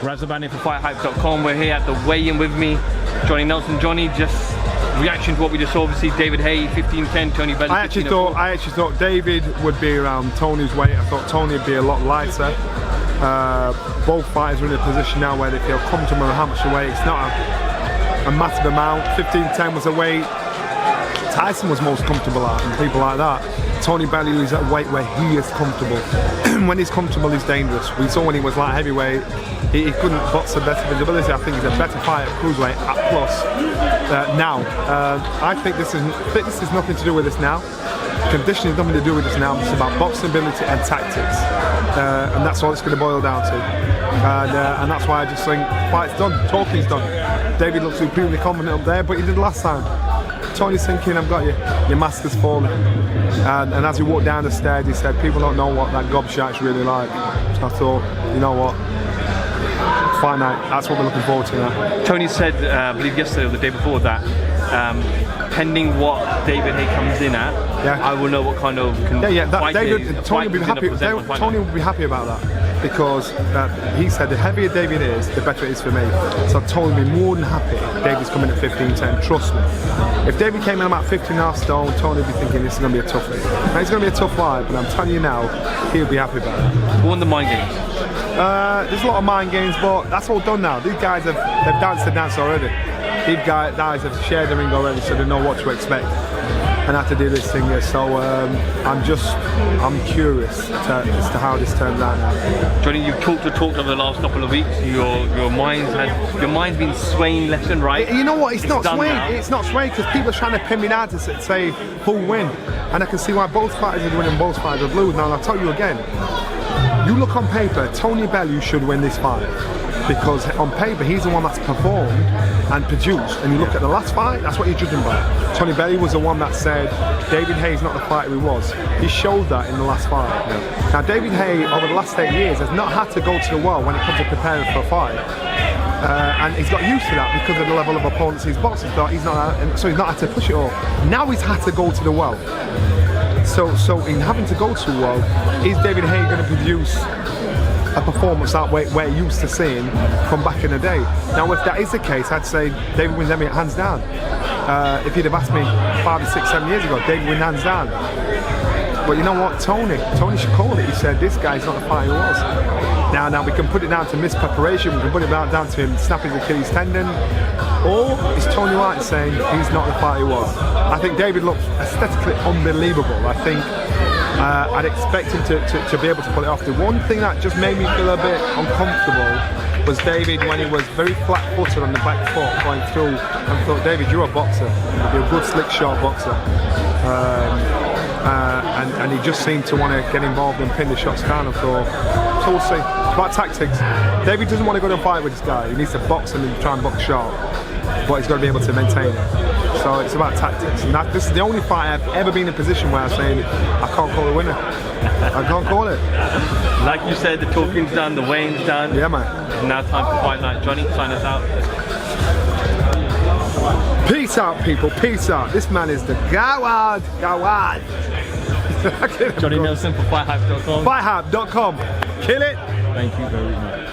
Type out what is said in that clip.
Razabani for FightHype.com. We're here at the weigh-in with me, Johnny Nelson. Johnny, just reaction to what we just saw. Obviously, David Haye 15-10, Tony Bellew. I actually thought David would be around Tony's weight. I thought Tony would be a lot lighter. Both fighters are in a position now where they feel comfortable in how much they weigh. It's not a massive amount. 15-10 was a weight Tyson was most comfortable at, and people like that. Tony Bellew is at a weight where he is comfortable. When he's comfortable, he's dangerous. We saw when he was light heavyweight, he couldn't box the better visibility. I think he's a better fighter at cruiserweight at plus now. I think fitness is nothing to do with this now. Conditioning has nothing to do with this now. It's about boxing ability and tactics, and that's all it's going to boil down to. And that's why I just think fight's done, talking's done. David looks supremely confident up there, but he did last time. Tony's thinking, I've got you, your mask has fallen. And as he walked down the stairs, he said, people don't know what that gobshite's really like. So I thought, you know what, fight night, that's what we're looking forward to now. Tony said, I believe yesterday or the day before that, pending what David Haye comes in at, I will know what kind of Tony will be happy about that. Because he said the heavier David is, the better it is for me. So Tony will be more than happy if David's coming at 15-10, trust me. If David came in about 15.5 stone, Tony would be thinking this is going to be a toughie. Now, it's going to be a tough fight, but I'm telling you now, he'll be happy about it. What are the mind games? There's a lot of mind games, but that's all done now. These guys they've danced the dance already. These guys have shared the ring already, so they know what to expect and how to do this thing. So I'm curious as to how this turns out now. Johnny, you've talked over the last couple of weeks. Your mind's been swaying left and right. You know what? It's not swaying. It's not swaying because people are trying to pin me down to say who'll win, and I can see why both fighters are winning, both fighters are losing. Now I'll tell you again. You look on paper, Tony Bellew should win this fight because on paper he's the one that's performed and produced. And you look at the last fight, that's what you're judging by. Tony Bellew was the one that said David Haye's not the fighter he was. He showed that in the last fight. Yeah. Now David Haye over the last 8 years has not had to go to the well when it comes to preparing for a fight. And he's got used to that because of the level of opponents he's boxed. So he's not had to push it all. Now he's had to go to the well. So in having to go to well, is David Haye going to produce a performance that way we're used to seeing from back in the day? Now if that is the case, I'd say David wins every hands down. If you'd have asked me 5, 6, 7 years ago, David wins hands down. But you know what, Tony should call it. He said this guy's not the fighter he was. Now we can put it down to mispreparation, we can put it down to him snapping his Achilles tendon, or is Tony right saying he's not the fighter he was? I think David looks aesthetically unbelievable. I think I'd expect him to be able to pull it off. The one thing that just made me feel a bit uncomfortable was David when he was very flat-footed on the back foot going through, and thought, David, you're a boxer. You're a good, slick, sharp boxer. And he just seemed to want to get involved and pin the shots down. I thought, so we'll see. It's about tactics. David doesn't want to go to a fight with this guy. He needs to box and try and box sharp, but he's got to be able to maintain it. So it's about tactics. And this is the only fight I've ever been in a position where I'm saying I can't call a winner. I can't call it. Like you said, the talking's done, the weighing's done. Yeah, man. It's now time for fight night. Johnny, sign us out. Peace out, people. Peace out. This man is the Gawad. Johnny Nelson for FightHype.com. FightHype.com. Kill it. Thank you very much.